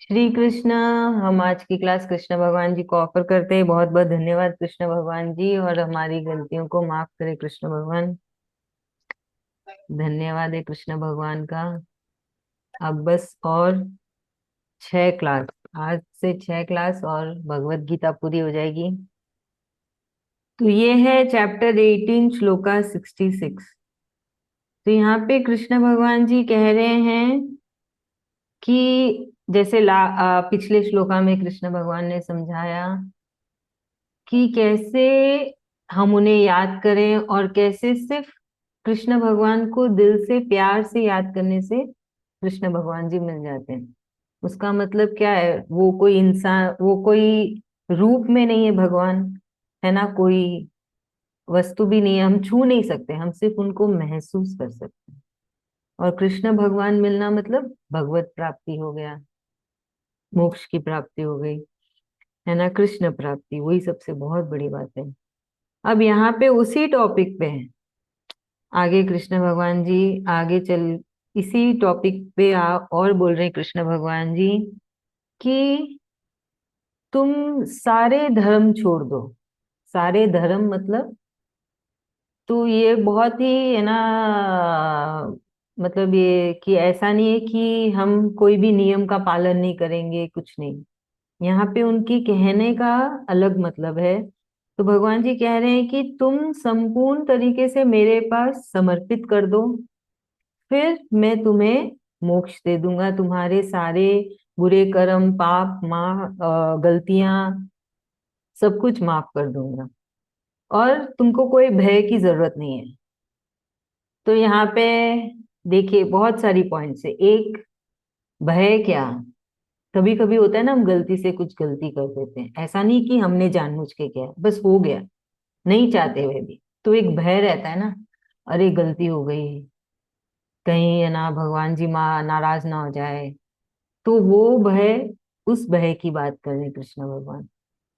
श्री कृष्ण। हम आज की क्लास कृष्ण भगवान जी को ऑफर करते हैं। बहुत बहुत धन्यवाद कृष्ण भगवान जी, और हमारी गलतियों को माफ करें कृष्ण भगवान। धन्यवाद है कृष्ण भगवान का। अब बस और 6 क्लास, आज से 6 क्लास और भगवत गीता पूरी हो जाएगी। तो ये है चैप्टर 18 श्लोका 66। तो यहाँ पे कृष्ण भगवान जी कह रहे हैं कि जैसे पिछले श्लोका में कृष्ण भगवान ने समझाया कि कैसे हम उन्हें याद करें, और कैसे सिर्फ कृष्ण भगवान को दिल से प्यार से याद करने से कृष्ण भगवान जी मिल जाते हैं। उसका मतलब क्या है? वो कोई इंसान, वो कोई रूप में नहीं है भगवान, है ना। कोई वस्तु भी नहीं है, हम छू नहीं सकते, हम सिर्फ उनको महसूस कर सकते हैं। और कृष्ण भगवान मिलना मतलब भगवत प्राप्ति हो गया, मोक्ष की प्राप्ति हो गई, है ना। कृष्ण प्राप्ति वही सबसे बहुत बड़ी बात है। अब यहाँ पे उसी टॉपिक पे है आगे कृष्ण भगवान जी, आगे चल इसी टॉपिक पे और बोल रहे हैं कृष्ण भगवान जी कि तुम सारे धर्म छोड़ दो। सारे धर्म मतलब, तो ये बहुत ही है ना, मतलब ये कि ऐसा नहीं है कि हम कोई भी नियम का पालन नहीं करेंगे, कुछ नहीं। यहाँ पे उनकी कहने का अलग मतलब है। तो भगवान जी कह रहे हैं कि तुम संपूर्ण तरीके से मेरे पास समर्पित कर दो, फिर मैं तुम्हें मोक्ष दे दूंगा। तुम्हारे सारे बुरे कर्म, पाप, गलतियां, सब कुछ माफ कर दूंगा, और तुमको कोई भय की जरूरत नहीं है। तो यहाँ पे देखिए बहुत सारी पॉइंट्स है। एक, भय क्या? कभी कभी होता है ना, हम गलती से कुछ गलती कर देते हैं, ऐसा नहीं कि हमने जानबूझ के किया, बस हो गया, नहीं चाहते हुए भी। तो एक भय रहता है ना, अरे गलती हो गई, कहीं है ना भगवान जी माँ नाराज ना हो जाए। तो वो भय, उस भय की बात कर रहे हैं कृष्ण भगवान।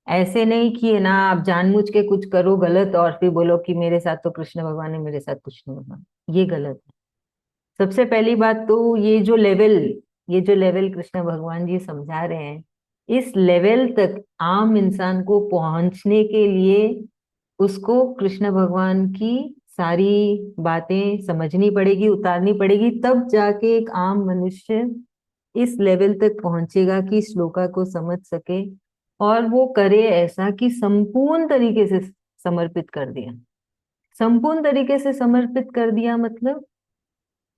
ऐसे नहीं कि है ना आप जानबूझ के कुछ करो गलत और फिर बोलो कि मेरे साथ तो कृष्ण भगवान ने मेरे साथ कुछ नहीं होगा। ये गलत है। सबसे पहली बात तो ये जो लेवल कृष्ण भगवान जी समझा रहे हैं, इस लेवल तक आम इंसान को पहुंचने के लिए उसको कृष्ण भगवान की सारी बातें समझनी पड़ेगी, उतारनी पड़ेगी, तब जाके एक आम मनुष्य इस लेवल तक पहुंचेगा कि श्लोका को समझ सके। और वो करे ऐसा कि संपूर्ण तरीके से समर्पित कर दिया। संपूर्ण तरीके से समर्पित कर दिया मतलब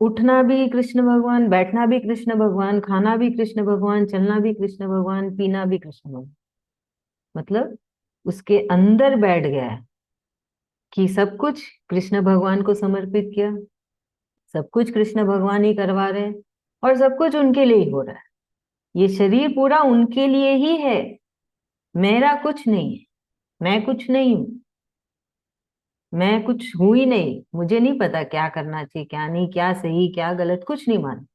उठना भी कृष्ण भगवान, बैठना भी कृष्ण भगवान, खाना भी कृष्ण भगवान, चलना भी कृष्ण भगवान, पीना भी कृष्ण भगवान। मतलब उसके अंदर बैठ गया है कि सब कुछ कृष्ण भगवान को समर्पित किया, सब कुछ कृष्ण भगवान ही करवा रहे हैं, और सब कुछ उनके लिए ही हो रहा है। ये शरीर पूरा उनके लिए ही है, मेरा कुछ नहीं है। मैं कुछ नहीं हूं, मैं कुछ हूं ही नहीं। मुझे नहीं पता क्या करना चाहिए, क्या नहीं, क्या सही क्या गलत, कुछ नहीं मालूम।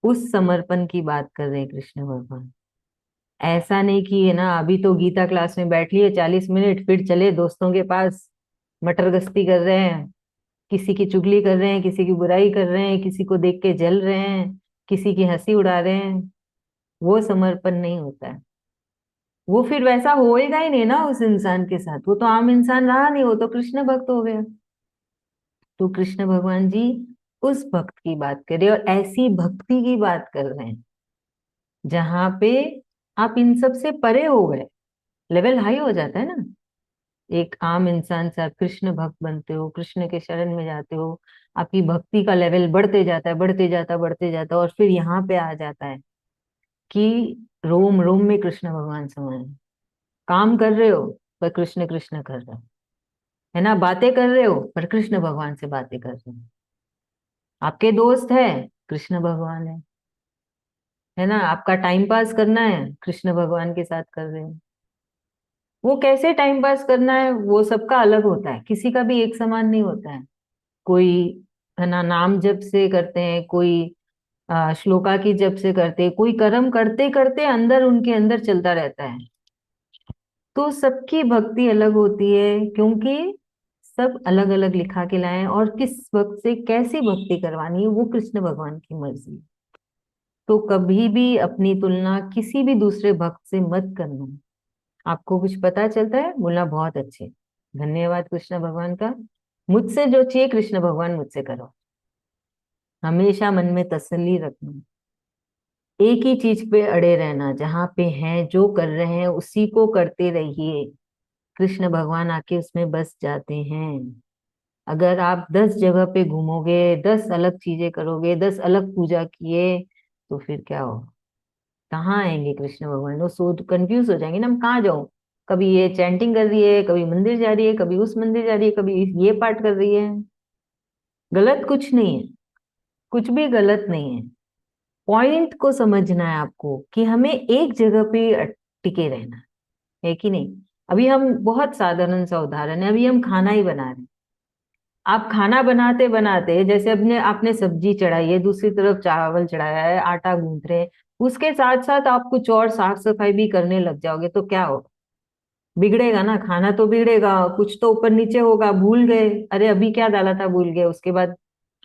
उस समर्पण की बात कर रहे हैं कृष्ण भगवान। ऐसा नहीं कि है ना अभी तो गीता क्लास में बैठ लिए 40 मिनट, फिर चले दोस्तों के पास, मटर गश्ती कर रहे हैं, किसी की चुगली कर रहे हैं, किसी की बुराई कर रहे हैं, किसी को देख के जल रहे हैं, किसी की हंसी उड़ा रहे हैं। वो समर्पण नहीं होता है। वो फिर वैसा होएगा ही नहीं ना उस इंसान के साथ। वो तो आम इंसान रहा नहीं, वो तो कृष्ण भक्त हो गया। तो कृष्ण भगवान जी उस भक्त की बात कर रहे हैं, और ऐसी भक्ति की बात कर रहे हैं जहां पे आप इन सब से परे हो गए, लेवल हाई हो जाता है ना। एक आम इंसान से आप कृष्ण भक्त बनते हो, कृष्ण के शरण में जाते हो, आपकी भक्ति का लेवल बढ़ते जाता है, बढ़ते जाता है, बढ़ते जाता है, और फिर यहाँ पे आ जाता है कि रोम रोम में कृष्ण भगवान समाये हैं। काम कर रहे हो पर कृष्ण कृष्ण कर रहे हो, है ना। बातें कर रहे हो पर कृष्ण भगवान से बातें कर रहे हो। आपके दोस्त है, कृष्ण भगवान है ना। आपका टाइम पास करना है, कृष्ण भगवान के साथ कर रहे हो। वो कैसे टाइम पास करना है वो सबका अलग होता है, किसी का भी एक समान नहीं होता है। कोई है ना नाम जप से करते हैं, कोई श्लोका की जप से करते हैं, कोई कर्म करते करते अंदर उनके अंदर चलता रहता है। तो सबकी भक्ति अलग होती है, क्योंकि सब अलग अलग लिखा के लाए हैं, और किस वक्त से कैसी भक्ति करवानी है वो कृष्ण भगवान की मर्जी है। तो कभी भी अपनी तुलना किसी भी दूसरे भक्त से मत करना। आपको कुछ पता चलता है, बोलना बहुत अच्छे, धन्यवाद कृष्ण भगवान का। मुझसे जो चाहिए कृष्ण भगवान मुझसे करो। हमेशा मन में तसल्ली रखना, एक ही चीज पे अड़े रहना, जहां पे हैं जो कर रहे हैं उसी को करते रहिए। कृष्ण भगवान आके उसमें बस जाते हैं। अगर आप 10 जगह पे घूमोगे, 10 अलग चीजें करोगे, 10 अलग पूजा किए, तो फिर क्या होगा? कहाँ आएंगे कृष्ण भगवान? वो सोच कंफ्यूज हो जाएंगे ना, हम कहाँ जाऊं? कभी ये चैंटिंग कर रही है, कभी मंदिर जा रही है, कभी उस मंदिर जा रही है, कभी ये पाठ कर रही है। गलत कुछ नहीं है, कुछ भी गलत नहीं है। पॉइंट को समझना है आपको कि हमें एक जगह पे टिके रहना है कि नहीं। अभी हम बहुत साधारण सा उदाहरण है, अभी हम खाना ही बना रहे हैं। आप खाना बनाते बनाते, जैसे अपने आपने सब्जी चढ़ाई है, दूसरी तरफ चावल चढ़ाया है, आटा गूंथ रहे हैं, उसके साथ साथ आप कुछ और साफ सफाई भी करने लग जाओगे तो क्या होगा? बिगड़ेगा ना, खाना तो बिगड़ेगा, कुछ तो ऊपर नीचे होगा, भूल गए, अरे अभी क्या डाला था भूल गए, उसके बाद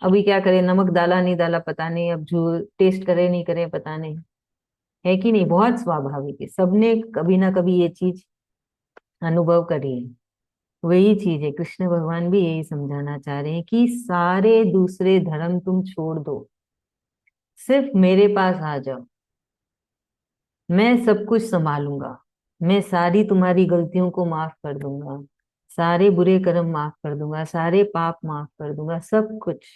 अभी क्या करें, नमक डाला नहीं डाला पता नहीं, अब जो टेस्ट करे नहीं करे पता नहीं। है कि नहीं? बहुत स्वाभाविक है, सबने कभी ना कभी ये चीज अनुभव करी है। वही चीज है, कृष्ण भगवान भी यही समझाना चाह रहे हैं कि सारे दूसरे धर्म तुम छोड़ दो, सिर्फ मेरे पास आ जाओ, मैं सब कुछ संभालूंगा। मैं सारी तुम्हारी गलतियों को माफ कर दूंगा, सारे बुरे कर्म माफ कर दूंगा, सारे पाप माफ कर दूंगा, सब कुछ।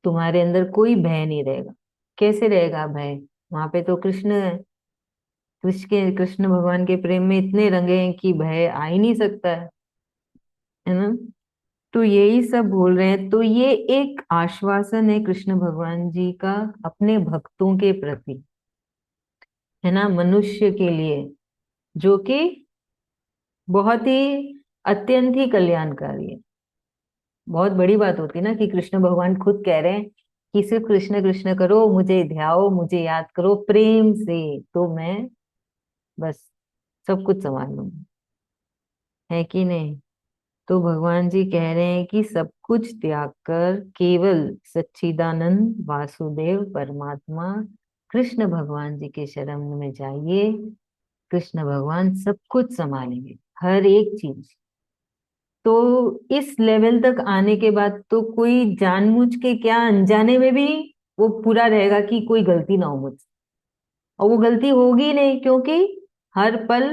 तुम्हारे अंदर कोई भय नहीं रहेगा। कैसे रहेगा भय? वहां पे तो कृष्ण है। कृष्ण भगवान के प्रेम में इतने रंगे हैं कि भय आ ही नहीं सकता है ना। तो यही सब बोल रहे हैं, तो ये एक आश्वासन है कृष्ण भगवान जी का अपने भक्तों के प्रति, है ना, मनुष्य के लिए, जो कि बहुत ही अत्यंत ही कल्याणकारी है। बहुत बड़ी बात होती है ना कि कृष्ण भगवान खुद कह रहे हैं कि सिर्फ कृष्ण कृष्ण करो, मुझे ध्याओ, मुझे याद करो प्रेम से, तो मैं बस सब कुछ संभाल लूंगी। है कि नहीं? तो भगवान जी कह रहे हैं कि सब कुछ त्याग कर केवल सच्चिदानंद वासुदेव परमात्मा कृष्ण भगवान जी के शरण में जाइए। कृष्ण भगवान सब कुछ संभालेंगे, हर एक चीज। तो इस लेवल तक आने के बाद तो कोई जानबूझ के क्या, अनजाने में भी वो पूरा रहेगा कि कोई गलती ना हो मुझसे। और वो गलती होगी नहीं, क्योंकि हर पल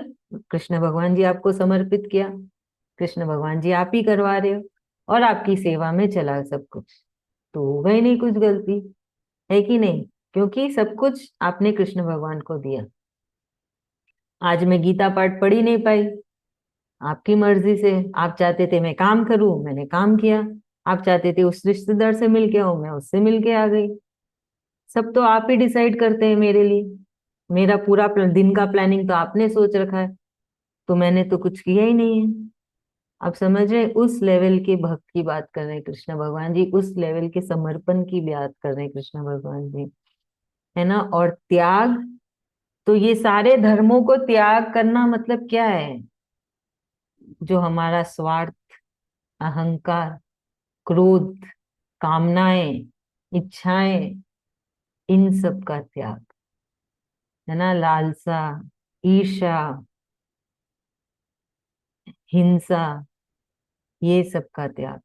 कृष्ण भगवान जी आपको समर्पित किया, कृष्ण भगवान जी आप ही करवा रहे हो, और आपकी सेवा में चला सब कुछ, तो होगा ही नहीं कुछ गलती। है कि नहीं? क्योंकि सब कुछ आपने कृष्ण भगवान को दिया। आज मैं गीता पाठ पढ़ ही नहीं पाई, आपकी मर्जी से। आप चाहते थे मैं काम करूं, मैंने काम किया। आप चाहते थे उस रिश्तेदार से मिल के आऊं, मैं उससे मिल के आ गई। सब तो आप ही डिसाइड करते हैं मेरे लिए। मेरा पूरा दिन का प्लानिंग तो आपने सोच रखा है, तो मैंने तो कुछ किया ही नहीं है। आप समझ रहे हैं? उस लेवल के भक्त की बात कर रहे हैं कृष्ण भगवान जी, उस लेवल के समर्पण की बात कर रहे हैं कृष्ण भगवान जी, है ना। और त्याग, तो ये सारे धर्मों को त्याग करना मतलब क्या है? जो हमारा स्वार्थ, अहंकार, क्रोध, कामनाएं, इच्छाएं, इन सब का त्याग, है ना। लालसा, ईर्ष्या, हिंसा, ये सब का त्याग।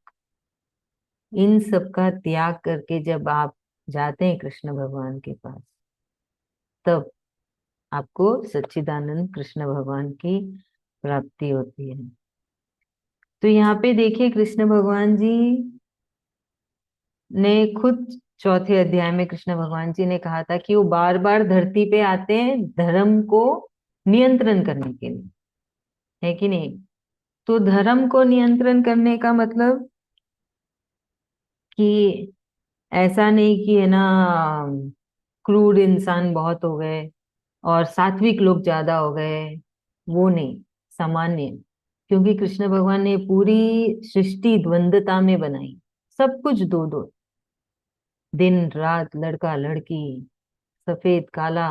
इन सब का त्याग करके जब आप जाते हैं कृष्ण भगवान के पास, तब आपको सच्चिदानंद कृष्ण भगवान की प्राप्ति होती है। तो यहाँ पे देखिए कृष्ण भगवान जी ने खुद चौथे अध्याय में कृष्ण भगवान जी ने कहा था कि वो बार बार धरती पे आते हैं धर्म को नियंत्रण करने के लिए। है कि नहीं? तो धर्म को नियंत्रण करने का मतलब कि ऐसा नहीं कि, है ना, क्रूर इंसान बहुत हो गए और सात्विक लोग ज्यादा हो गए, वो नहीं, सामान्य। क्योंकि कृष्ण भगवान ने पूरी सृष्टि द्वंद्वता में बनाई, सब कुछ दो दो, दिन रात, लड़का लड़की, सफेद काला,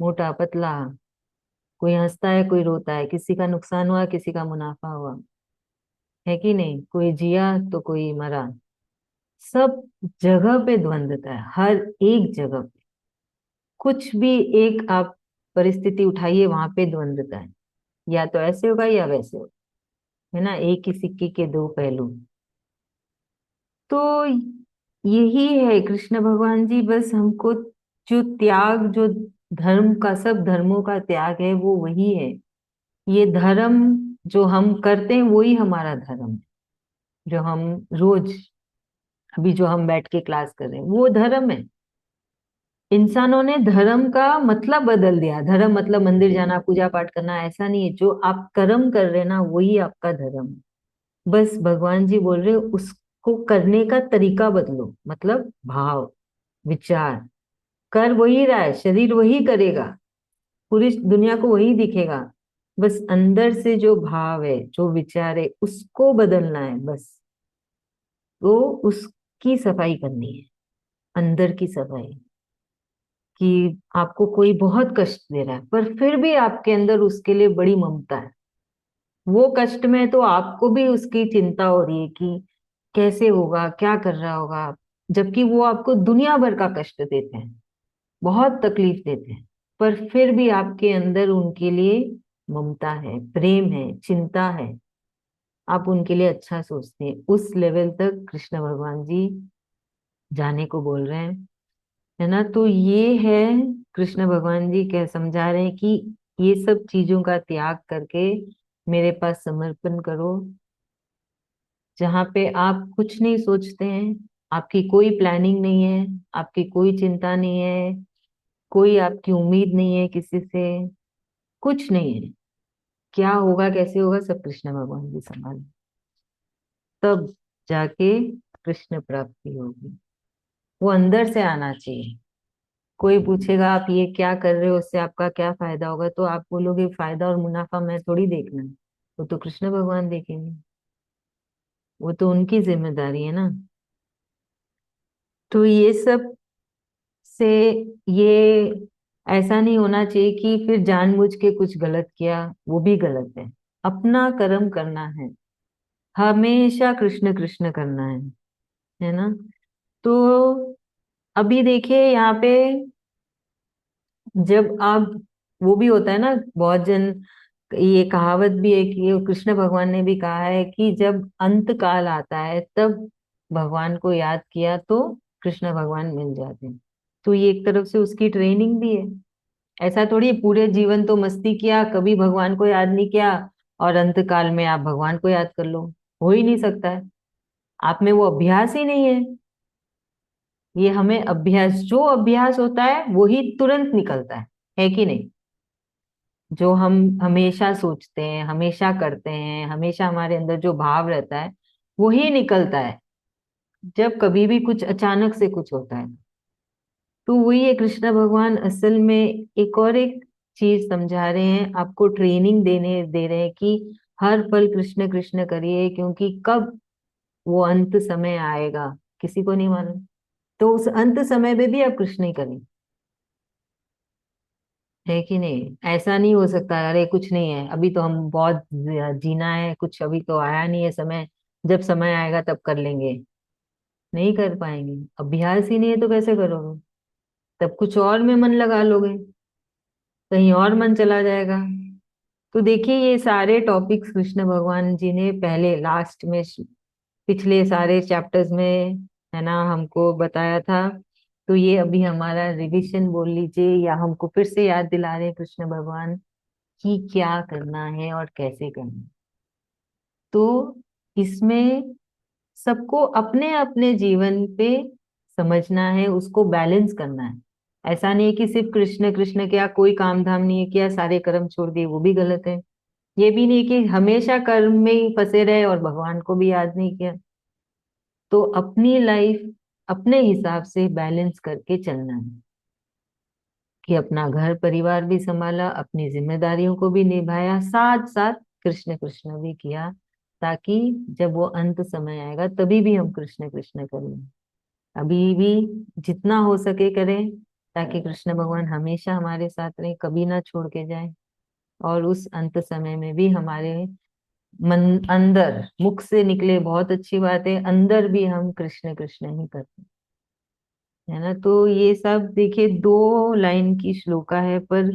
मोटा पतला, कोई हंसता है कोई रोता है, किसी का नुकसान हुआ किसी का मुनाफा हुआ। है कि नहीं? कोई जिया तो कोई मरा, सब जगह पे द्वंद्वता है, हर एक जगह पे। कुछ भी एक आप परिस्थिति उठाइए, वहां पे द्वंद्वता है, या तो ऐसे होगा या वैसे होगा, है ना, एक ही सिक्के के दो पहलू। तो यही है कृष्ण भगवान जी, बस हमको जो त्याग, जो धर्म का, सब धर्मों का त्याग है वो वही है। ये धर्म जो हम करते हैं वही हमारा धर्म है। जो हम रोज, अभी जो हम बैठ के क्लास कर रहे हैं वो धर्म है। इंसानों ने धर्म का मतलब बदल दिया। धर्म मतलब मंदिर जाना, पूजा पाठ करना, ऐसा नहीं है। जो आप कर्म कर रहे हैं ना, वही आपका धर्म है। बस भगवान जी बोल रहे उसको करने का तरीका बदलो, मतलब भाव, विचार। कर वही रहा है, शरीर वही करेगा, पूरी दुनिया को वही दिखेगा। बस अंदर से जो भाव है, जो विचार है, उसको बदलना है बस। तो उसकी सफाई करनी है, अंदर की सफाई। कि आपको कोई बहुत कष्ट दे रहा है, पर फिर भी आपके अंदर उसके लिए बड़ी ममता है। वो कष्ट में तो आपको भी उसकी चिंता हो रही है कि कैसे होगा, क्या कर रहा होगा, जबकि वो आपको दुनिया भर का कष्ट देते हैं, बहुत तकलीफ देते हैं, पर फिर भी आपके अंदर उनके लिए ममता है, प्रेम है, चिंता है। आप उनके लिए अच्छा सोचते हैं। उस लेवल तक कृष्ण भगवान जी जाने को बोल रहे हैं, है ना। तो ये है, कृष्ण भगवान जी क्या समझा रहे हैं कि ये सब चीजों का त्याग करके मेरे पास समर्पण करो, जहाँ पे आप कुछ नहीं सोचते हैं, आपकी कोई प्लानिंग नहीं है, आपकी कोई चिंता नहीं है, कोई आपकी उम्मीद नहीं है किसी से, कुछ नहीं है। क्या होगा, कैसे होगा, सब कृष्ण भगवान जी संभाल, तब जाके कृष्ण प्राप्ति होगी। वो अंदर से आना चाहिए। कोई पूछेगा आप ये क्या कर रहे हो, उससे आपका क्या फायदा होगा, तो आप बोलोगे फायदा और मुनाफा मैं थोड़ी देखना है, वो तो कृष्ण भगवान देखेंगे, वो तो उनकी जिम्मेदारी है ना। तो ये सब से, ये ऐसा नहीं होना चाहिए कि फिर जानबूझ के कुछ गलत किया, वो भी गलत है। अपना कर्म करना है, हमेशा कृष्ण कृष्ण करना है ना। तो अभी देखिए यहाँ पे, जब आप, वो भी होता है ना, बहुत जन, ये कहावत भी है कि कृष्ण भगवान ने भी कहा है कि जब अंत काल आता है तब भगवान को याद किया तो कृष्ण भगवान मिल जाते हैं। तो ये एक तरफ से उसकी ट्रेनिंग भी है। ऐसा थोड़ी है, पूरे जीवन तो मस्ती किया, कभी भगवान को याद नहीं किया, और अंत काल में आप भगवान को याद कर लो। हो ही नहीं सकता है, आप में वो अभ्यास ही नहीं है। ये हमें अभ्यास, जो अभ्यास होता है वो ही तुरंत निकलता है कि नहीं। जो हम हमेशा सोचते हैं, हमेशा करते हैं, हमेशा हमारे अंदर जो भाव रहता है वो ही निकलता है। जब कभी भी कुछ अचानक से कुछ होता है, तो वही है, कृष्ण भगवान असल में एक और एक चीज समझा रहे हैं, आपको ट्रेनिंग देने दे रहे हैं कि हर पल कृष्ण कृष्ण करिए, क्योंकि कब वो अंत समय आएगा किसी को नहीं मालूम। तो उस अंत समय में भी आप कृष्ण ही करें, है कि नहीं। ऐसा नहीं हो सकता अरे कुछ नहीं है, अभी तो हम बहुत जीना है, कुछ अभी तो आया नहीं है समय, जब समय आएगा तब कर लेंगे। नहीं कर पाएंगे, अभ्यास ही नहीं है तो कैसे करोगे। तब कुछ और में मन लगा लोगे, कहीं और मन चला जाएगा। तो देखिए, ये सारे टॉपिक्स कृष्ण भगवान जी ने पहले लास्ट में, पिछले सारे चैप्टर्स में, है ना, हमको बताया था। तो ये अभी हमारा रिवीजन बोल लीजिए, या हमको फिर से याद दिला रहे हैं कृष्ण भगवान कि क्या करना है और कैसे करना है। तो इसमें सबको अपने अपने जीवन पे समझना है, उसको बैलेंस करना है। ऐसा नहीं है कि सिर्फ कृष्ण कृष्ण किया, कोई काम धाम नहीं किया, सारे कर्म छोड़ दिए, वो भी गलत है। ये भी नहीं कि हमेशा कर्म में ही फंसे रहे और भगवान को भी याद नहीं किया। तो अपनी लाइफ अपने हिसाब से बैलेंस करके चलना है, कि अपना घर परिवार भी संभाला, अपनी जिम्मेदारियों को भी निभाया, साथ साथ कृष्ण कृष्ण भी किया, ताकि जब वो अंत समय आएगा तभी भी हम कृष्ण कृष्ण करें। अभी भी जितना हो सके करें, ताकि कृष्ण भगवान हमेशा हमारे साथ रहे, कभी ना छोड़ के जाए। और उस अंत समय में भी हमारे मन, अंदर, मुख से निकले बहुत अच्छी बात है, अंदर भी हम कृष्ण कृष्ण ही करते हैं। है ना। तो ये सब देखिए 2 लाइन की श्लोका है, पर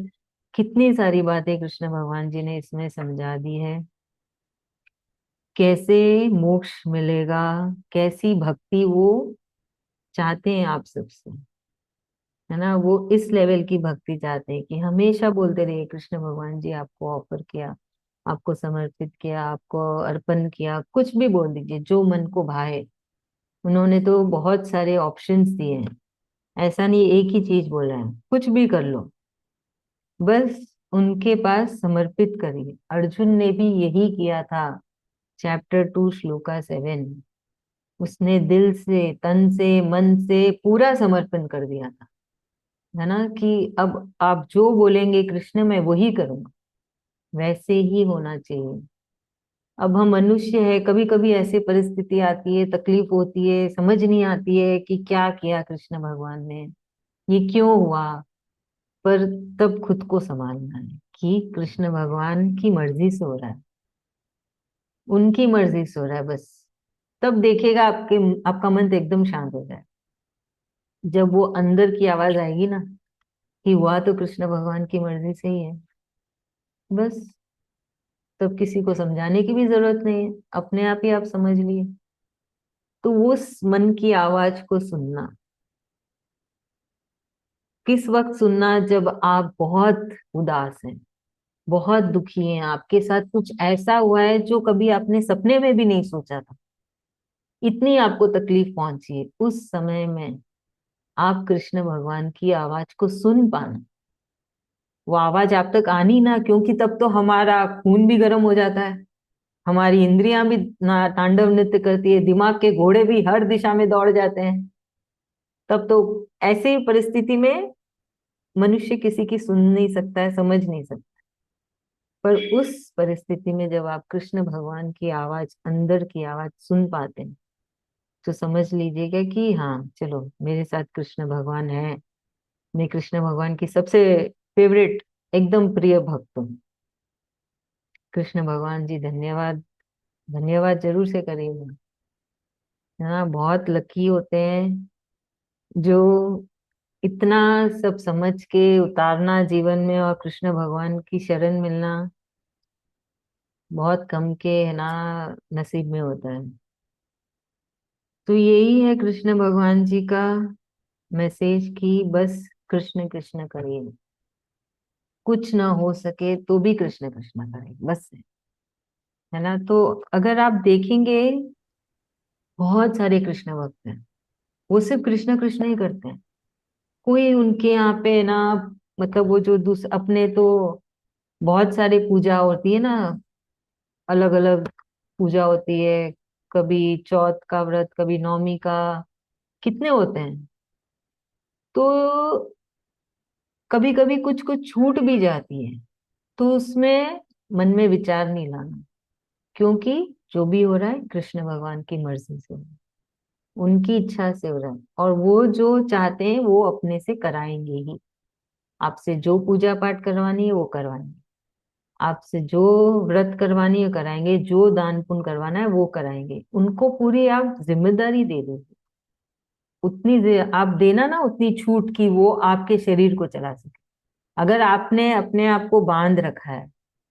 कितनी सारी बातें कृष्ण भगवान जी ने इसमें समझा दी है। कैसे मोक्ष मिलेगा, कैसी भक्ति वो चाहते हैं आप सबसे, है ना। वो इस लेवल की भक्ति चाहते हैं कि हमेशा बोलते रहिए कृष्ण भगवान जी, आपको ऑफर किया, आपको समर्पित किया, आपको अर्पण किया, कुछ भी बोल दीजिए जो मन को भाए। उन्होंने तो बहुत सारे ऑप्शंस दिए हैं, ऐसा नहीं एक ही चीज बोल रहे हैं, कुछ भी कर लो, बस उनके पास समर्पित करिए। अर्जुन ने भी यही किया था। चैप्टर 2 श्लोका 7, उसने दिल से, तन से, मन से पूरा समर्पण कर दिया था, है ना। कि अब आप जो बोलेंगे कृष्ण मैं वही करूंगा, वैसे ही होना चाहिए। अब हम मनुष्य है, कभी कभी ऐसी परिस्थिति आती है, तकलीफ होती है, समझ नहीं आती है कि क्या किया कृष्ण भगवान ने, ये क्यों हुआ। पर तब खुद को संभालना है कि कृष्ण भगवान की मर्जी से हो रहा है, उनकी मर्जी से हो रहा है बस। तब देखिएगा आपका मन तो एकदम शांत हो जाए। जब वो अंदर की आवाज आएगी ना कि हुआ तो कृष्ण भगवान की मर्जी से ही है, बस तब किसी को समझाने की भी जरूरत नहीं है, अपने आप ही आप समझ लिए। तो उस मन की आवाज को सुनना, किस वक्त सुनना, जब आप बहुत उदास हैं, बहुत दुखी हैं, आपके साथ कुछ ऐसा हुआ है जो कभी आपने सपने में भी नहीं सोचा था, इतनी आपको तकलीफ पहुंची है, उस समय में आप कृष्ण भगवान की आवाज को सुन पाना। वो आवाज आप तक आनी ना, क्योंकि तब तो हमारा खून भी गर्म हो जाता है, हमारी इंद्रियां भी ना तांडव नृत्य करती है, दिमाग के घोड़े भी हर दिशा में दौड़ जाते हैं। तब तो ऐसे ही परिस्थिति में मनुष्य किसी की सुन नहीं सकता है, समझ नहीं सकता। पर उस परिस्थिति में जब आप कृष्ण भगवान की आवाज, अंदर की आवाज सुन पाते हैं, तो समझ लीजिएगा कि हाँ चलो मेरे साथ कृष्ण भगवान है, मैं कृष्ण भगवान की सबसे फेवरेट, एकदम प्रिय भक्त हूँ। कृष्ण भगवान जी धन्यवाद, धन्यवाद जरूर से करिएगा। हाँ, बहुत लकी होते हैं जो इतना सब समझ के उतारना जीवन में, और कृष्ण भगवान की शरण मिलना बहुत कम के, है ना, नसीब में होता है। तो यही है कृष्ण भगवान जी का मैसेज कि बस कृष्ण कृष्ण करिए, कुछ ना हो सके तो भी कृष्ण कृष्ण करिए, बस है ना। तो अगर आप देखेंगे, बहुत सारे कृष्ण भक्त हैं, वो सिर्फ कृष्ण कृष्ण ही करते हैं। कोई उनके यहाँ पे ना, मतलब वो जो अपने तो बहुत सारे पूजा होती है ना, अलग अलग पूजा होती है, कभी चौथ का व्रत, कभी नौमी का, कितने होते हैं। तो कभी कभी कुछ कुछ छूट भी जाती है, तो उसमें मन में विचार नहीं लाना, क्योंकि जो भी हो रहा है कृष्ण भगवान की मर्जी से हो रहा है, उनकी इच्छा से हो रहा है, और वो जो चाहते हैं वो अपने से कराएंगे ही। आपसे जो पूजा पाठ करवानी है वो करवाएंगे, आपसे जो व्रत करवानी है कराएंगे, जो दान पुण्य करवाना है वो कराएंगे, उनको पूरी आप जिम्मेदारी दे दीजिए। आप देना ना उतनी छूट की वो आपके शरीर को चला सके। अगर आपने अपने आप को बांध रखा है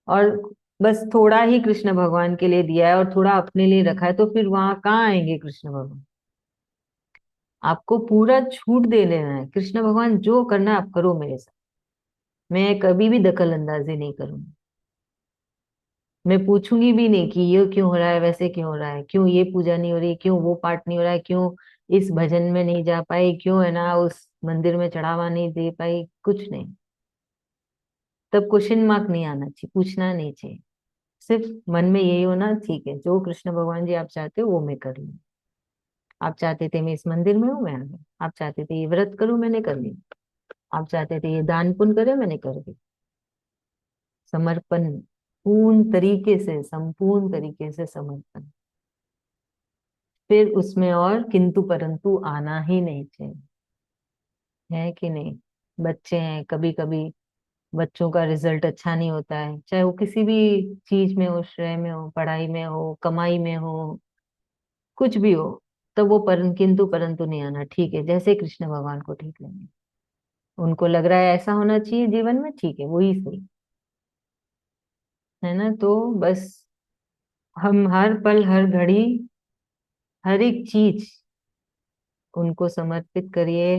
और बस थोड़ा ही कृष्ण भगवान के लिए दिया है और थोड़ा अपने लिए रखा है, तो फिर वहां कहाँ आएंगे कृष्ण भगवान। आपको पूरा छूट दे देना है, कृष्ण भगवान जो करना है आप करो मेरे साथ, मैं कभी भी दखल अंदाजी नहीं करूंगी। मैं पूछूंगी भी नहीं कि ये क्यों हो रहा है, वैसे क्यों हो रहा है, क्यों ये पूजा नहीं हो रही, क्यों वो पाठ नहीं हो रहा है, क्यों इस भजन में नहीं जा पाई, क्यों है ना उस मंदिर में चढ़ावा नहीं दे पाई, कुछ नहीं। तब क्वेश्चन मार्क नहीं आना चाहिए, पूछना नहीं चाहिए। सिर्फ मन में यही होना, ठीक है जो कृष्ण भगवान जी आप चाहते हो वो मैं कर लूँ। आप चाहते थे मैं इस मंदिर में हूँ, मैं आ गई। आप चाहते थे ये व्रत करूं, मैंने कर लिया। आप चाहते थे ये दान पुण्य करे, मैंने कर दिया। समर्पण, पूर्ण तरीके से, संपूर्ण तरीके से समर्पण। फिर उसमें और किंतु परंतु आना ही नहीं चाहिए, है कि नहीं। बच्चे हैं, कभी कभी बच्चों का रिजल्ट अच्छा नहीं होता है, चाहे वो किसी भी चीज में हो, श्रेय में हो, पढ़ाई में हो, कमाई में हो, कुछ भी हो। तो वो किंतु परंतु नहीं आना, ठीक है, जैसे कृष्ण भगवान को ठीक लगे, उनको लग रहा है ऐसा होना चाहिए जीवन में, ठीक है, वही सही है ना। तो बस हम हर पल हर घड़ी हर एक चीज उनको समर्पित करिए,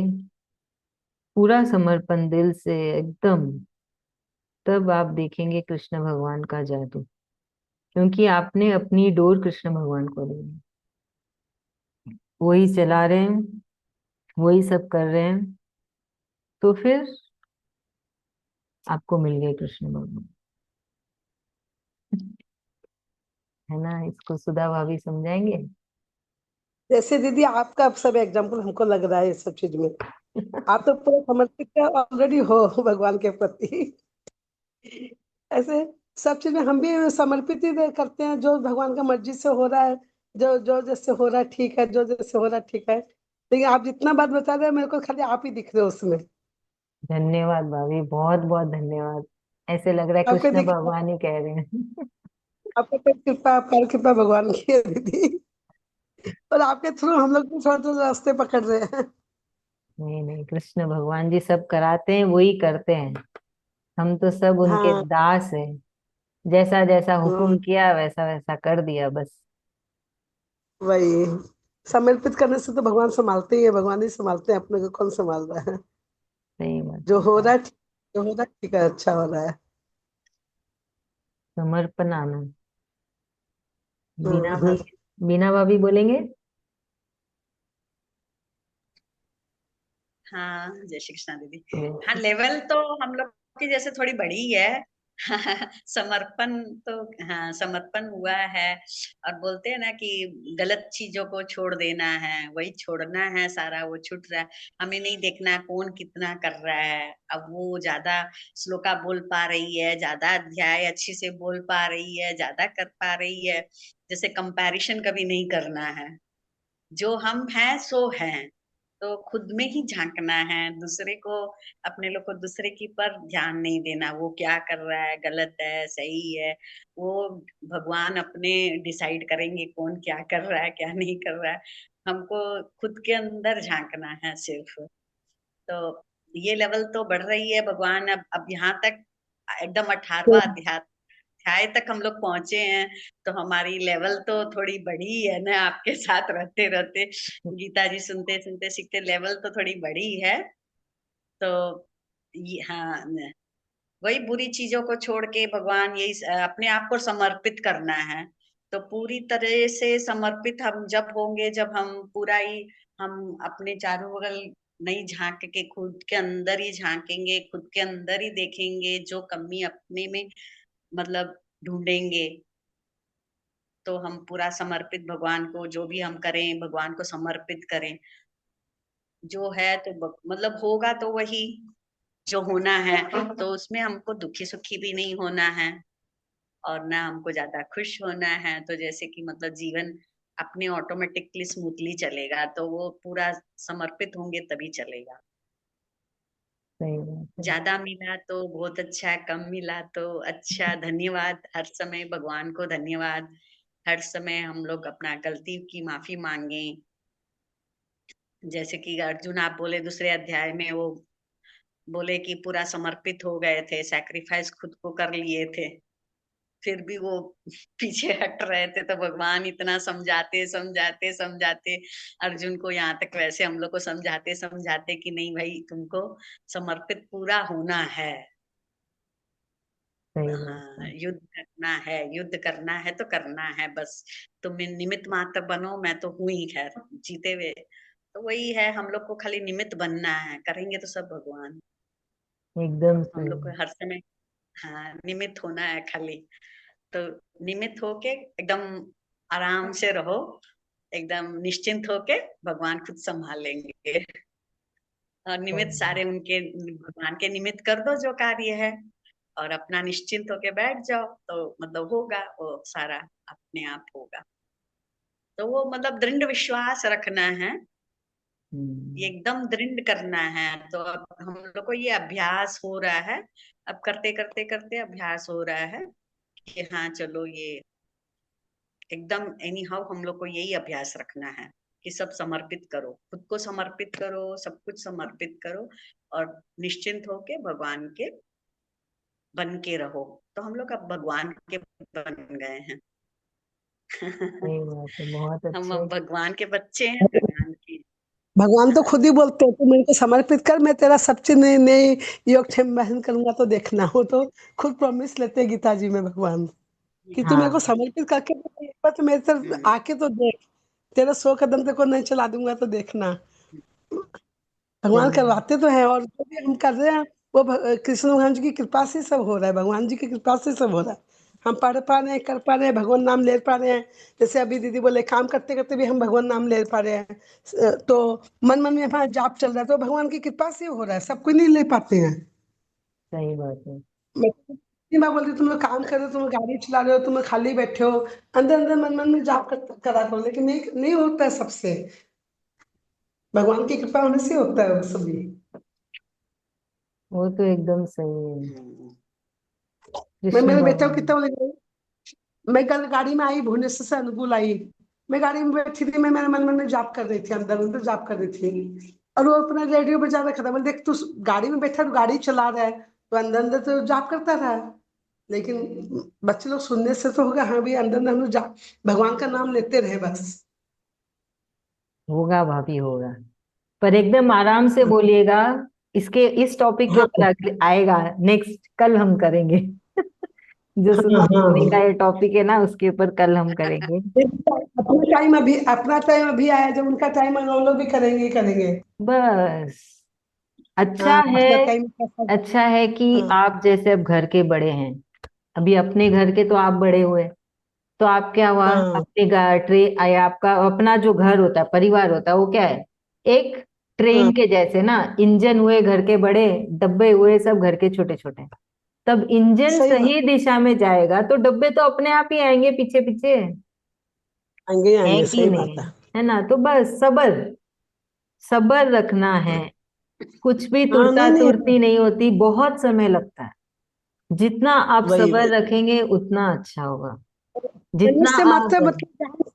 पूरा समर्पण दिल से एकदम। तब आप देखेंगे कृष्ण भगवान का जादू, क्योंकि आपने अपनी डोर कृष्ण भगवान को दी है। वही चला रहे हैं, वही सब कर रहे हैं, तो फिर आपको मिल गए कृष्ण भगवान। है ना, इसको सुधा भाभी समझाएंगे। जैसे दीदी आपका सब एग्जाम्पल हमको लग रहा है इस सब चीज में, आप तो पूरा समर्पित ऑलरेडी हो भगवान के प्रति। ऐसे सब चीज में हम भी समर्पित ही करते हैं, जो भगवान का मर्जी से हो रहा है, जो जो जैसे हो रहा है ठीक है, जो जैसे हो रहा है ठीक है। लेकिन आप जितना बात बता रहे हो, मेरे को खाली आप ही दिख रहे हो उसमें। धन्यवाद भाभी, बहुत बहुत धन्यवाद। ऐसे लग रहा है आपको कृष्ण देखिए, भगवान ही कह रहे हैं। आपका तो कृपा, आपका कृपा भगवान की है दीदी। और आपके थ्रू हम लोग भी थोड़ा थोड़ा रास्ते पकड़ रहे हैं। नहीं नहीं, कृष्ण भगवान जी सब कराते हैं, वही करते हैं, हम तो सब उनके हाँ। दास हैं। जैसा जैसा हुक्म हाँ, किया वैसा वैसा कर दिया बस। वही समर्पित करने से तो भगवान संभालते ही है, भगवान ही संभालते हैं, अपने को कौन संभाल रहा है। सही बात जो है। हो रहा है जो हो रहा है ठीक है, अच्छा हो रहा है। समर्पण आनंद। बीना हम्म। भाभी, बीना भाभी बोलेंगे। हाँ, जय श्री कृष्णा दीदी। हाँ, जय लेवल तो हम लोग की जैसे थोड़ी बड़ी है। समर्पण तो, हाँ, समर्पण हुआ है। और बोलते हैं ना कि गलत चीजों को छोड़ देना है, वही छोड़ना है, सारा वो छूट रहा है। हमें नहीं देखना है कौन कितना कर रहा है। अब वो ज्यादा श्लोका बोल पा रही है, ज्यादा अध्याय अच्छी से बोल पा रही है, ज्यादा कर पा रही है, जैसे कंपैरिजन कभी नहीं करना है। जो हम हैं सो हैं, तो खुद में ही झांकना है। दूसरे को, अपने लोग को दूसरे की पर ध्यान नहीं देना, वो क्या कर रहा है, गलत है सही है, वो भगवान अपने डिसाइड करेंगे कौन क्या कर रहा है क्या नहीं कर रहा है। हमको खुद के अंदर झांकना है सिर्फ। तो ये लेवल तो बढ़ रही है। भगवान अब यहाँ तक एकदम 18वां अध्याय अध्याय तक हम लोग पहुंचे हैं। तो हमारी लेवल तो थोड़ी बढ़ी है ना, आपके साथ रहते रहते, गीता जी सुनते सुनते सीखते, लेवल तो थोड़ी बढ़ी है। तो हाँ, वही बुरी चीजों को छोड़ के भगवान यही अपने आप को समर्पित करना है। तो पूरी तरह से समर्पित हम जब होंगे, जब हम पूरा ही, हम अपने चारों बगल नहीं झांक के खुद के अंदर ही झांकेंगे, खुद के अंदर ही देखेंगे, जो कमी अपने में मतलब ढूंढेंगे। तो हम पूरा समर्पित भगवान को, जो भी हम करें भगवान को समर्पित करें। जो है तो मतलब होगा तो वही जो होना है। तो उसमें हमको दुखी सुखी भी नहीं होना है, और ना हमको ज्यादा खुश होना है। तो जैसे कि मतलब जीवन अपने ऑटोमेटिकली स्मूथली चलेगा, तो वो पूरा समर्पित होंगे तभी चलेगा। सही बात है। ज्यादा मिला तो बहुत अच्छा, कम मिला तो अच्छा। धन्यवाद, हर समय भगवान को धन्यवाद। हर समय हम लोग अपना गलती की माफी मांगे। जैसे कि अर्जुन आप बोले दूसरे अध्याय में, वो बोले कि पूरा समर्पित हो गए थे, सैक्रिफाइस खुद को कर लिए थे, फिर भी वो पीछे हट रहे थे। तो भगवान इतना समझाते समझाते समझाते अर्जुन को, यहाँ तक वैसे हम लोग को समझाते समझाते कि नहीं भाई, तुमको समर्पित पूरा होना है। सही बात हाँ, है। युद्ध करना है, युद्ध करना है तो करना है बस। तुम निमित्त मात्र बनो, मैं तो हूं ही खैर जीते हुए। तो वही है, हम लोग को खाली निमित्त बनना है, करेंगे तो सब भगवान। एकदम हम लोग सही। को हर समय, हाँ, निमित्त होना है खाली। तो निमित्त होके एकदम आराम से रहो, एकदम निश्चिंत होके भगवान खुद संभाल लेंगे। और निमित्त सही। सारे उनके, भगवान के निमित्त कर दो जो कार्य है, और अपना निश्चिंत होके बैठ जाओ, तो मतलब होगा वो सारा, अपने आप होगा। तो वो मतलब दृढ़ विश्वास रखना है, ये हम्म। एकदम दृढ़ करना है। तो अब हम लोग को ये अभ्यास हो रहा है, अब करते करते करते अभ्यास हो रहा है कि हाँ चलो, ये एकदम एनी हाउ हम लोग को यही अभ्यास रखना है। कि सब समर्पित करो, खुद को समर्पित करो, सब कुछ समर्पित करो और निश्चिंत होके भगवान के बन के रहो। तो हम लोग अब भगवान के बन गए हैं। सही बात है, बहुत हम अच्छे। अब भगवान के बच्चे हैं, भगवान की। भगवान तो खुद ही बोलते हैं, तू मेरे को समर्पित कर, मैं तेरा सब चीज़ नए नए योगक्षेम वहन करूँगा तो देखना। वो तो खुद प्रॉमिस लेते हैं गीता जी में भगवान, कि तू मेरे को हाँ। समर्पित करके एक बार तो मेरे तरफ आके तो देख, तेरा 100 कदम तेरे को नहीं चला दूँगा तो देखना। भगवान सही। करवाते तो हैं, और जो भी हम कर रहे हैं वो कृष्ण भगवान जी की कृपा से सब हो रहा है, भगवान जी की कृपा से सब हो रहा है। हम पढ़ पा रहे हैं, कर पा रहे हैं, भगवान नाम ले पा रहे हैं। जैसे अभी दीदी बोले काम करते करते भी हम भगवान नाम ले पा रहे हैं। तो मन मन में हमारा जाप चल रहा है, तो भगवान की कृपा से हो रहा है, सब कोई नहीं ले पाते हैं। सही बात है। मैं कितनी बार बोलती हूँ, तुम लोग काम कर रहे हो, तुम लोग गाड़ी चला रहे हो, तुम लोग खाली बैठे हो, अंदर अंदर मन मन में जाप करा करो, लेकिन नहीं नहीं होता है सबसे। भगवान की कृपा होने से होता है वो सभी। वो तो एकदम सही है। मैं कृष्ण मेरे बेटा को भगवान। कितना बोले, मैं कल गाड़ी में आई, भुवनेश्वर से अनुकूल आई, मैं गाड़ी में बैठी थी, मैं मेरे मन मन में जाप कर रही थी, अंदर अंदर जाप कर रही थी, और वो अपना रेडियो बजा रखा था। बोले देख तू गाड़ी में बैठा, तो गाड़ी चला रहा है, तो अंदर अंदर तो जाप करता रहा है। लेकिन बच्चे लोग सुनने से तो होगा, हाँ भी अंदर अंदर हम लोग जाप भगवान का नाम लेते रहे बस। होगा भाभी, होगा। पर एकदम आराम से बोलिएगा। इसके इस टॉपिक के हाँ ऊपर आएगा नेक्स्ट, कल हम करेंगे। जो हाँ सुना सुनी का हाँ। ये टॉपिक है ना, उसके ऊपर कल हम करेंगे। अपना टाइम अभी आया, जब उनका टाइम आएगा वो लोग भी करेंगे ही करेंगे। बस। अच्छा हाँ है। अपना टाइम कैसा। अच्छा है कि हाँ आप जैसे अब घर के बड़े हैं। अभी अपने घर के तो आप बड़े हुए। तो आप क्या हुआ, हाँ अपने ट्रे आया, आपका अपना जो घर होता है, परिवार होता है, वो क्या है? एक हाँ। ट्रेन के जैसे ना, इंजन हुए घर के बड़े, डब्बे हुए सब घर के छोटे छोटे। तब इंजन सही बात। सही दिशा में जाएगा तो डब्बे तो अपने आप ही आएंगे पीछे पीछे। आएंगे ही है आएंगे, कि सही बात नहीं? है। है ना? तो बस सबर, सबर रखना है। कुछ भी हाँ तुरता नहीं नहीं, तुरती नहीं होती, बहुत समय लगता है। जितना आप वही सबर वही। रखेंगे उतना अच्छा होगा। जितना मनुष्य आप। मात्र मतलब ज्ञान,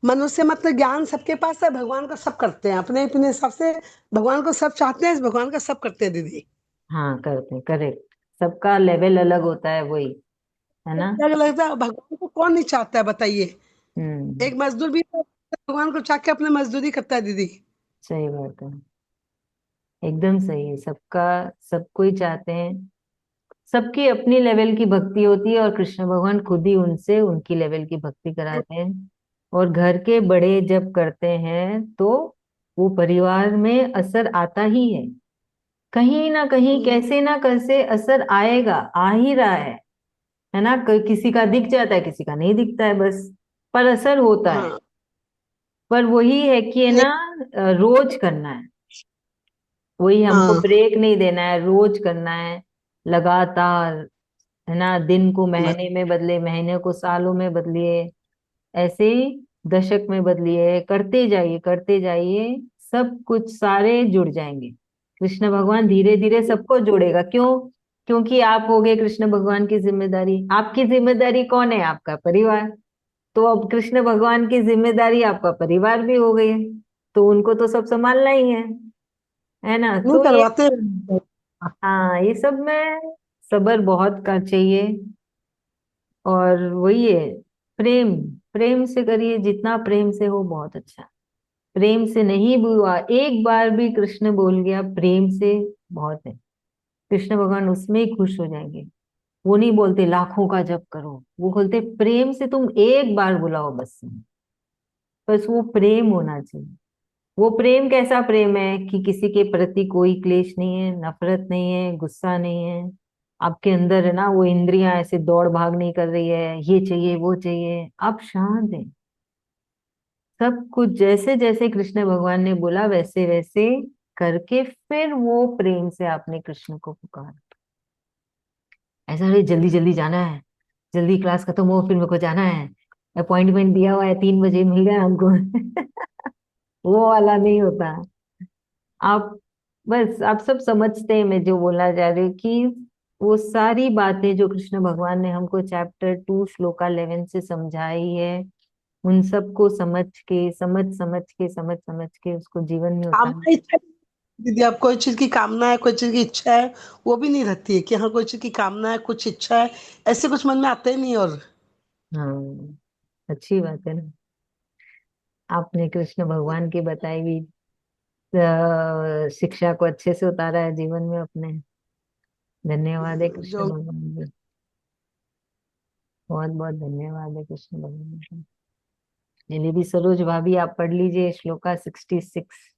मनुष्य मतलब ज्ञान सबके पास है, भगवान का सब करते हैं अपने अपने हिसाब से। भगवान को सब चाहते हैं, भगवान का सब करते हैं दीदी। हाँ, करते हैं, करेक्ट। सबका लेवल अलग होता है, वही। है ना? अलग लगता है, भगवान को कौन नहीं चाहता है बताइए। हम्म। एक मजदूर भी तो भगवान को चाह के अपने मजदूरी करता है दीदी। सही बात है। एकदम सही है सबका। सब कोई चाहते हैं। सबकी अपनी लेवल की भक्ति होती है, और कृष्ण भगवान खुद ही उनसे उनकी लेवल की भक्ति कराते हैं। और घर के बड़े जब करते हैं तो वो परिवार में असर आता ही है। कहीं ना कहीं, हम्म, कैसे ना कैसे असर आएगा, आ ही रहा है ना? किसी का दिख जाता है, किसी का नहीं दिखता है, बस। पर असर होता है। हाँ पर वही है कि है नहीं, ना, रोज करना है। वही हमको हाँ ब्रेक नहीं देना है, रोज करना है। लगातार। है ना? दिन को बस। महीने में बदले, महीने को सालों में बदलिए। ऐसे ही दशक में बदलिए, करते जाइए करते जाइए। सब कुछ सारे जुड़ जाएंगे। कृष्ण भगवान धीरे धीरे सबको जोड़ेगा। क्यों? क्योंकि आप हो गए कृष्ण भगवान की जिम्मेदारी। आपकी जिम्मेदारी कौन है? आपका परिवार। तो अब कृष्ण भगवान की जिम्मेदारी आपका परिवार भी हो गई है। तो उनको तो सब संभालना ही है ना? नहीं तो ये। करवाते हैं। हाँ, ये सब में सब्र बहुत का चाहिए। और वही है। प्रेम। प्रेम से करिए, जितना प्रेम से हो बहुत अच्छा। प्रेम से नहीं भी हुआ, एक बार भी कृष्ण बोल गया प्रेम से, बहुत है। कृष्ण भगवान उसमें ही खुश हो जाएंगे। वो नहीं बोलते लाखों का जप करो, वो बोलते प्रेम से तुम एक बार बुलाओ बस। बस वो प्रेम होना चाहिए। वो प्रेम कैसा प्रेम है कि किसी के प्रति कोई क्लेश नहीं है, नफरत नहीं है, गुस्सा नहीं है। आपके अंदर है ना, वो इंद्रियां ऐसे दौड़ भाग नहीं कर रही है, ये चाहिए वो चाहिए, आप शांत हैं। सब कुछ जैसे जैसे कृष्ण भगवान ने बोला वैसे वैसे करके फिर वो प्रेम से आपने कृष्ण को पुकारा। ऐसा नहीं जल्दी जल्दी जाना है, जल्दी क्लास खत्म हो फिर मेरे को जाना है, अपॉइंटमेंट दिया हुआ है 3 बजे मिल गया हमको। वो वाला नहीं होता। आप बस, आप सब समझते हैं मैं जो बोलना चाह रही हूँ कि वो सारी बातें जो कृष्ण भगवान ने हमको चैप्टर 2 श्लोका 11 से समझाई है, उन सबको समझ के उसको जीवन में उतार। कामना इच्छा दीदी, आप कोई चीज की कामना है, कोई चीज की इच्छा है, वो भी नहीं रहती है कि हाँ कोई चीज की कामना है, कुछ इच्छा है, ऐसे कुछ मन में आते ही नहीं। और हाँ, अच्छी बात है ना। आपने कृष्ण भगवान की बताई हुई शिक्षा को अच्छे से उतारा है जीवन में अपने। धन्यवाद है कृष्ण जो भगवान जी। बहुत बहुत धन्यवाद है कृष्ण भगवान जी। चलिए भी सरोज भाभी, आप पढ़ लीजिए श्लोका 66।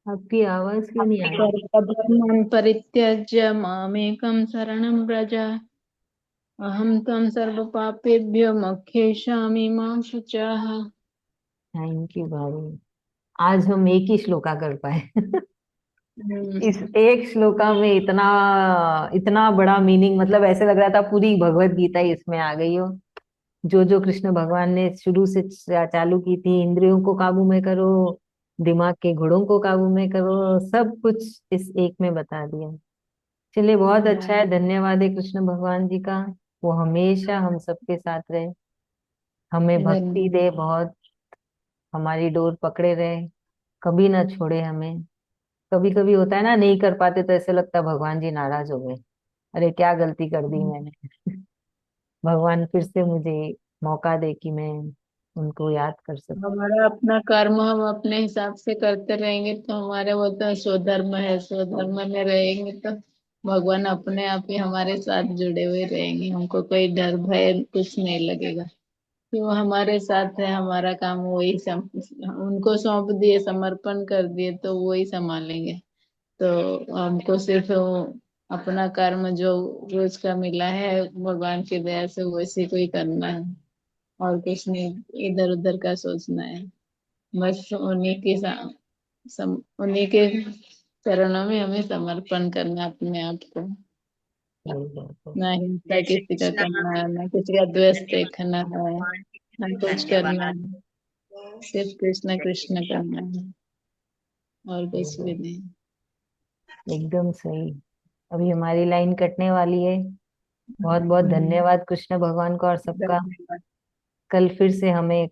आपकी आवाज क्यों नहीं आ रही? सर्वधर्मान् परित्यज्य मामेकं शरणं व्रज, अहं त्वं सर्वपापेभ्यो मोक्षयिष्यामि मा शुचः। थैंक यू भाभी। आज हम एक ही श्लोका कर पाए। इस एक श्लोका में इतना इतना बड़ा मीनिंग, मतलब ऐसे लग रहा था पूरी भगवत गीता ही इसमें आ गई हो। जो जो कृष्ण भगवान ने शुरू से चालू की थी, इंद्रियों को काबू में करो, दिमाग के घोड़ों को काबू में करो, सब कुछ इस एक में बता दिया। चलिए बहुत अच्छा है, धन्यवाद है कृष्ण भगवान जी का। वो हमेशा हम सबके साथ रहे, हमें भक्ति दे बहुत, हमारी डोर पकड़े रहे, कभी ना छोड़े हमें। कभी कभी होता है ना, नहीं कर पाते तो ऐसे लगता है भगवान जी नाराज हो गए, अरे क्या गलती कर दी मैंने। भगवान फिर से मुझे मौका दे कि मैं उनको याद कर सकूं। हमारा अपना कर्म हम अपने हिसाब से करते रहेंगे तो हमारे वो तो स्वधर्म है, स्वधर्म में रहेंगे तो भगवान अपने आप ही हमारे साथ जुड़े हुए रहेंगे, हमको कोई डर भय कुछ नहीं लगेगा कि वो हमारे साथ है। हमारा काम वही उनको सौंप दिए, समर्पण कर दिए तो वही संभालेंगे। तो हमको सिर्फ अपना कर्म जो रोज का मिला है भगवान की दया से वैसे को ही करना है, और कुछ नहीं इधर उधर का सोचना है। बस उन्हीं के चरणों में हमें समर्पण करना अपने आप को। सही बात है। ना हिंसा जय श्री किसी का कृष्णा। करना है, ना किसी का द्वेष धन्यवाद देखना है, भगवान जी, ना कुछ करना धन्यवाद। है। सिर्फ कृष्ण जय श्री कृष्ण कृष्ण। करना है और कुछ भी नहीं। एकदम सही। अभी हमारी लाइन कटने वाली है। बहुत बहुत धन्यवाद कृष्ण भगवान को और सबका। धन्यवाद। कल फिर से हमें एक